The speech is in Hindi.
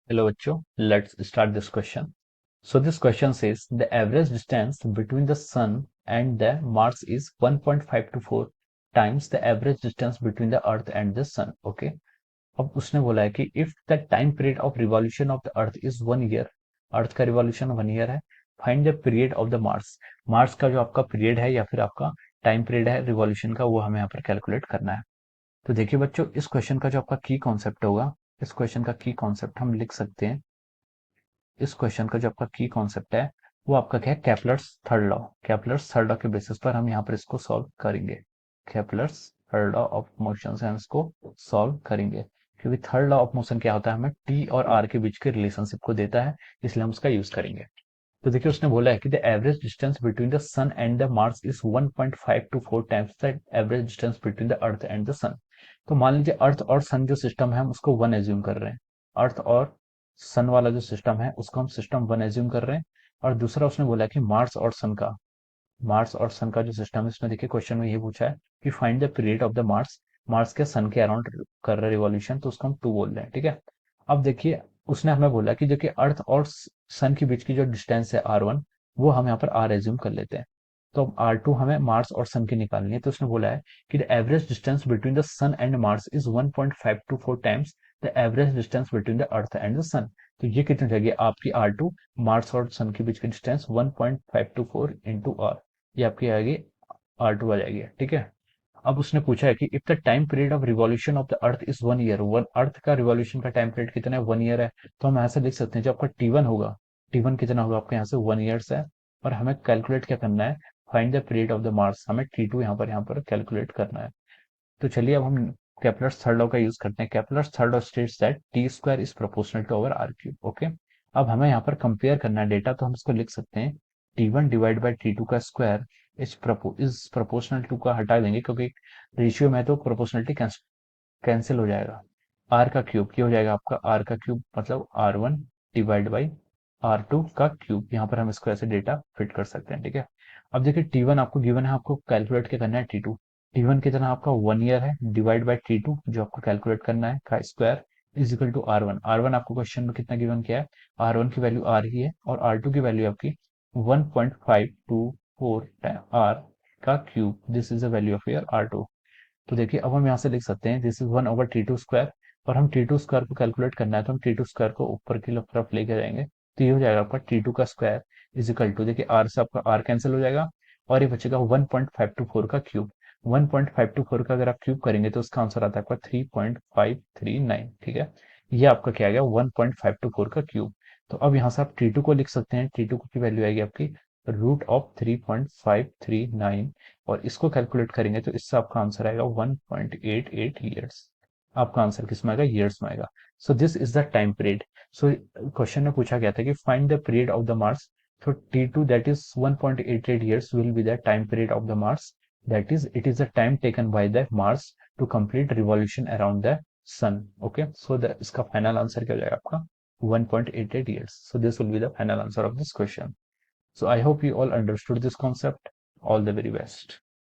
Hello बच्चों, let's start this question. So this question says the average distance between the sun and the Mars is 1.524 times the average distance between the Earth and the sun. Okay. अब उसने बोला है कि if the time period of revolution of the Earth is 1 year, अर्थ का रिवॉल्यूशन 1 year है, find the period of the Mars. Mars का जो आपका पीरियड है या फिर आपका टाइम पीरियड है रिवॉल्यूशन का वो हमें यहाँ पर कैलकुलेट करना है। तो देखिए बच्चों, इस क्वेश्चन का जो आपका की कॉन्सेप्ट होगा, इस क्वेश्चन का की कॉन्सेप्ट हम लिख सकते हैं। इस क्वेश्चन का जो आपका की कॉन्सेप्ट है वो आपका क्या है, Kepler's third law. Kepler's third law के बेसिस पर हम यहाँ पर इसको सॉल्व करेंगे। Kepler's third law of motion से हम इसको सॉल्व करेंगे, क्योंकि थर्ड लॉ ऑफ मोशन क्या होता है, हमें टी और आर के बीच के रिलेशनशिप को देता है, इसलिए हम उसका यूज करेंगे। तो देखिए उसने बोला है कि the average distance between the sun and the Mars is 1.524 times the average distance between the earth and the sun. तो मान लीजिए अर्थ और सन जो सिस्टम है हम उसको 1 एज्यूम कर रहे हैं। अर्थ और सन वाला जो सिस्टम है उसको हम सिस्टम 1 एज्यूम कर रहे हैं। और दूसरा उसने बोला है कि मार्स और सन का जो सिस्टम है, इसमें देखिए क्वेश्चन में ये पूछा है कि find the period of the Mars. Mars के सन के अराउंड कर रहा है रिवॉल्यूशन, तो उसको हम 2 बोल रहे हैं। ठीक है। अब देखिए उसने हमें बोला कि जो कि अर्थ और सन के बीच की जो डिस्टेंस है R1, वो हम यहाँ पर R एज्यूम कर लेते हैं। तो अब R2 हमें मार्स और सन की निकालनी है, तो उसने बोला है कि the average distance between the sun and Mars is 1.524 times the average distance between the earth and the sun. तो ये कितनी रहेगी आपकी R2, मार्स और सन के बीच की डिस्टेंस 1.524 इंटू आर, ये आपकी आएगी R2 आ जाएगी। ठीक है। अब उसने पूछा है कि if the time period of revolution of the earth is 1 year, one earth का रिवॉल्यूशन का टाइम पीरियड कितना है, 1 year है। तो हम ऐसे लिख सकते हैं जो आपका T1 होगा, T1 कितना होगा आपका यहाँ से 1 years है। और हमें कैलकुलेट क्या करना है, find the period of the Mars, हमें T2 यहाँ पर कैलकुलेट करना है। तो चलिए अब हम केपलर्स थर्ड लॉ का यूज करते हैं। Kepler's third law states that T square is proportional to over R cube. Okay. अब हमें यहाँ पर कंपेयर करना है डेटा, तो हम इसको लिख सकते हैं T1 डिवाइड बाई T2 का स्क्वायर इज प्रोपोर्शनल टू का हटा देंगे, क्योंकि रेशियो में तो प्रोपोर्शनलिटी कैंसिल हो जाएगा। आर का क्यूब ये हो जाएगा आपका, आर का क्यूब मतलब R1 डिवाइड बाई R2 का क्यूब। यहाँ पर हम इसको ऐसे डेटा फिट कर सकते हैं। ठीक है। अब देखिए T1 आपको गिवन है, आपको कैलकुलेट क्या करना है T2। T1 कितना आपका 1 year है, डिवाइड बाई T2 जो आपको कैलकुलेट करना है का square is equal to R1। R1 आपको क्वेश्चन में कितना गिवन किया है, R1 की वैल्यू R ही है और R2 की वैल्यू आपकी 1.524 R का cube. This is the value of your R2। तो देखिए अब हम यहाँ से लिख सकते हैं दिस इज 1/T2 स्क्वायर, और हम T2 स्क्वायर को कैलकुलेट करना है, तो हम T2 स्क्वायर को ऊपर की तरफ लेके जाएंगे, तो ये हो जाएगा आपका T2 का स्क्वायर इज इक्वल टू, देखिए R से आपका R कैंसिल हो जाएगा और ये बचेगा 1.524 का क्यूब। 1.524 का अगर आप क्यूब करेंगे तो उसका आंसर आता है आपका 3.539। ठीक है। ये आपका क्या आ गया, 1.524 का क्यूब। तो अब यहाँ से आप T2 को लिख सकते हैं, T2 की वैल्यू आएगी आपकी रूट ऑफ 3.539, और इसको कैलकुलेट करेंगे तो इससे आपका आंसर आएगा 1.88 ईयर्स। आपका आंसर किस में आएगा, ईयर्स में आएगा। So this is the time period. So question में पूछा गया था कि find the period of the Mars. So T2 that is 1.88 years will be the time period of the Mars. That is, it is the time taken by the Mars to complete revolution around the Sun. Okay, so the इसका फाइनल आंसर क्या हो जाएगा आपका 1.88 years. So this will be the final answer of this question. So I hope you all understood this concept. All the very best.